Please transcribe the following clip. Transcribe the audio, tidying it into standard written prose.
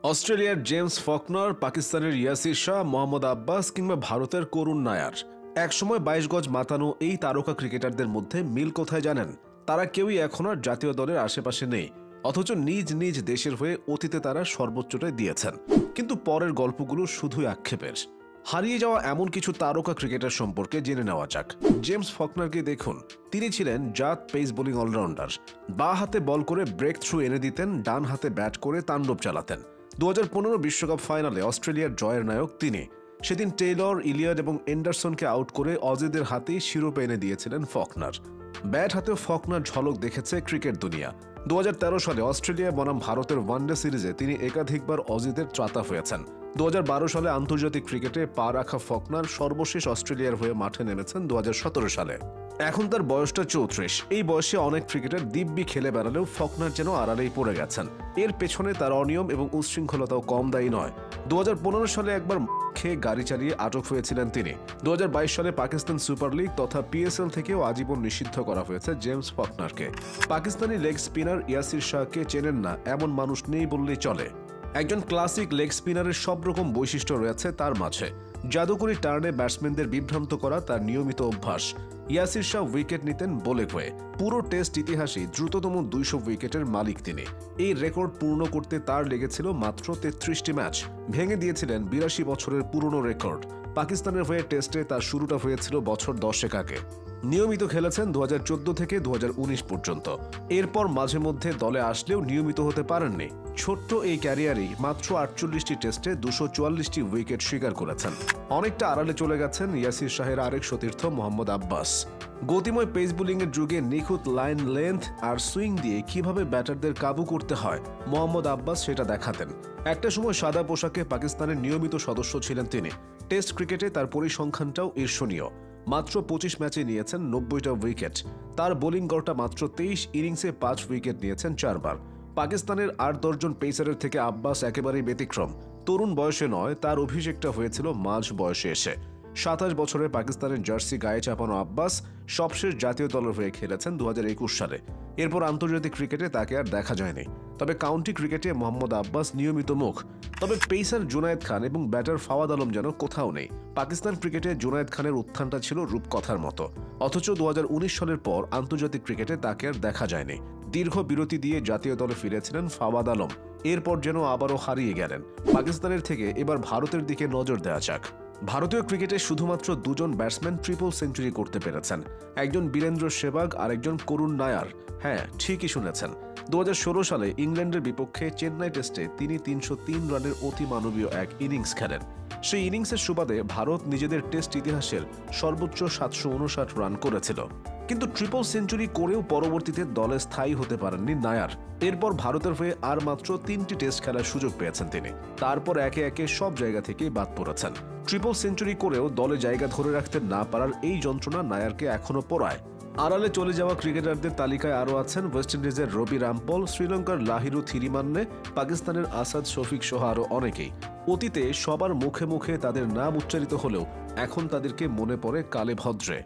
অস্ট্রেলিয়ার James Faulkner, পাকিস্তানের ইয়াসির শাহ, মোহাম্মদ আব্বাস কিংবা ভারতের করুণ নায়ার। একসময় ২২ গজ মাতানো এই তারকা ক্রিকেটারদের মধ্যে মিল কোথায় জানেন? তারা কেউই এখন আর জাতীয় দলের আশেপাশে নেই, অথচ নিজ নিজ দেশের হয়ে অতীতে তারা সর্বোচ্চটাই দিয়েছেন। কিন্তু পরের গল্পগুলো শুধুই আক্ষেপের। হারিয়ে যাওয়া এমন কিছু তারকা ক্রিকেটার সম্পর্কে জেনে নেওয়া যাক। জেমস ফকনারকে দেখুন, তিনি ছিলেন জাত পেস বোলিং অলরাউন্ডার। বাঁ হাতে বল করে ব্রেক থ্রু এনে দিতেন, ডান হাতে ব্যাট করে তাণ্ডব চালাতেন। ২০১৫ বিশ্বকাপ ফাইনালে অস্ট্রেলিয়ার জয়ের নায়ক তিনি। সেদিন টেইলর, ইলিয়ট এবং এন্ডারসনকে আউট করে অজিদের হাতেই শিরোপা এনে দিয়েছিলেন ফকনার। ব্যাট হাতেও ফকনার ঝলক দেখেছে ক্রিকেট দুনিয়া। ২০১৩ সালে অস্ট্রেলিয়া বনাম ভারতের ওয়ানডে সিরিজে তিনি একাধিকবার অজিদের ত্রাতা হয়েছেন। ২০১২ সালে আন্তর্জাতিক ক্রিকেটে পা রাখা ফকনার সর্বশেষ অস্ট্রেলিয়ার হয়ে মাঠে নেমেছেন ২০১৭ সালে। এখন তার বয়সটা ৩৪। এই বয়সে অনেক ক্রিকেটার দিব্যি খেলে বেড়ালেও ফকনার যেন আড়ালেই পড়ে গেছেন। এর পেছনে তার অনিয়ম এবং উচ্ছৃঙ্খলতাও কম দায়ী নয়। ২০১৫ সালে একবার খেয়ে গাড়ি চালিয়ে আটক হয়েছিলেন তিনি। ২০২২ সালে পাকিস্তান সুপার লিগ তথা পিএসএল থেকেও আজীবন নিষিদ্ধ করা হয়েছে জেমস ফকনারকে। পাকিস্তানি লেগ স্পিনার ইয়াসির শাহকে চেনেন না এমন মানুষ নেই বললেই চলে। একজন ক্লাসিক লেগ স্পিনারের সব রকম বৈশিষ্ট্য রয়েছে তার মাঝে। জাদুকরি টার্নে ব্যাটসম্যানদের বিভ্রান্ত করা তার নিয়মিত অভ্যাস। ইয়াসির শাহ উইকেট নিতেন বলে হয়ে। পুরো টেস্ট ইতিহাসে দ্রুততম ২০০ উইকেটের মালিক তিনি। এই রেকর্ড পূর্ণ করতে তার লেগেছিল মাত্র ৩৩টি ম্যাচ। ভেঙে দিয়েছিলেন ৮২ বছরের পুরনো রেকর্ড। পাকিস্তানের হয়ে টেস্টে তার শুরুটা হয়েছিল বছর ১০ আগে। নিয়মিত খেলেছেন ২০১৪ থেকে ২০১৯ পর্যন্ত। এরপর মাঝে মধ্যে দলে আসলেও নিয়মিত হতে পারেননি। ছোট্ট এই ক্যারিয়ারেই মাত্র ৪৮টি টেস্টে ২৪৪টি উইকেট শিকার করেছেন। অনেকটা আড়ালে চলে গেছেন ইয়াসির শাহের আরেক সতীর্থ মোহাম্মদ আব্বাস। গতিময় পেস বোলিংয়ের যুগে নিখুঁত লাইন লেন্থ আর সুইং দিয়ে কিভাবে ব্যাটারদের কাবু করতে হয় মোহাম্মদ আব্বাস সেটা দেখাতেন। একটা সময় সাদা পোশাকে পাকিস্তানের নিয়মিত সদস্য ছিলেন তিনি। টেস্ট ক্রিকেটে তার পরিসংখ্যানটাও ঈর্ষণীয়। মাত্র ২৫ ম্যাচে নিয়েছেন ৯০টা উইকেট। তার বোলিং গড়টা মাত্র ২৩ ইনিংসে ৫ উইকেট নিয়েছেন ৪ বার। পাকিস্তানের ৮-১০ জন পেসারের থেকে আব্বাস একেবারেই ব্যতিক্রম। তরুণ বয়সে নয়, তার অভিষেকটা হয়েছিল মাঝ বয়সে এসে। ২৭ বছরে পাকিস্তানের জার্সি গায়ে চাপানো আব্বাস সবশেষ জাতীয় দলের হয়ে খেলেছেন ২০২১ সালে। এরপর আন্তর্জাতিক ক্রিকেটে তাকে আর দেখা যায়নি। তবে কাউন্টি ক্রিকেটে মোহাম্মদ আব্বাস নিয়মিত মুখ। তবে পেসার জুনায়েদ খান এবং ব্যাটার ফাওয়াদ আলম যেন কোথাও নেই। পাকিস্তান ক্রিকেটে জুনায়েদ খানের উত্থানটা ছিল রূপকথার মতো, অথচ ২০১৯ সালের পর আন্তর্জাতিক ক্রিকেটে তাকে আর দেখা যায়নি। দীর্ঘ বিরতি দিয়ে জাতীয় দলে ফিরেছিলেন ফাওয়াদ আলম। এরপর যেন আবারও হারিয়ে গেলেন। পাকিস্তানের থেকে এবার ভারতের দিকে নজর দেওয়া যাক। ভারতীয় ক্রিকেটে শুধুমাত্র দুজন ব্যাটসম্যান ট্রিপল সেঞ্চুরি করতে পেরেছেন, একজন বীরেন্দ্র সেবাগ আর একজন করুণ নায়ার। হ্যাঁ, ঠিকই শুনেছেন। ২০১৬ সালে ইংল্যান্ডের বিপক্ষে চেন্নাই টেস্টে তিনি ৩০৩ রানের অতি মানবীয় এক ইনিংস খেলেন। সেই ইনিংসের সুবাদে ভারত নিজেদের টেস্ট ইতিহাসের সর্বোচ্চ ৭৫৯ রান করেছিল। কিন্তু ট্রিপল সেঞ্চুরি করেও পরবর্তীতে দলে স্থায়ী হতে পারেননি নায়ার। এরপর ভারতের হয়ে আর মাত্র ৩টি টেস্ট খেলার সুযোগ পেয়েছেন তিনি। তারপর একে একে সব জায়গা থেকেই বাদ পড়েছেন। ট্রিপল সেঞ্চুরি করেও দলে জায়গা ধরে রাখতে না পারার এই যন্ত্রণা নায়ারকে এখনো পোড়ায়। আড়ালে চলে যাওয়া ক্রিকেটারদের তালিকায় আরও আছেন ওয়েস্ট ইন্ডিজের রবি রামপল, শ্রীলঙ্কার লাহিরু থিরিমান্নে, পাকিস্তানের আসাদ শফিক সহ আরও অনেকেই। অতীতে সবার মুখে মুখে তাদের নাম উচ্চারিত হলেও এখন তাদেরকে মনে পড়ে কালে ভদ্রে।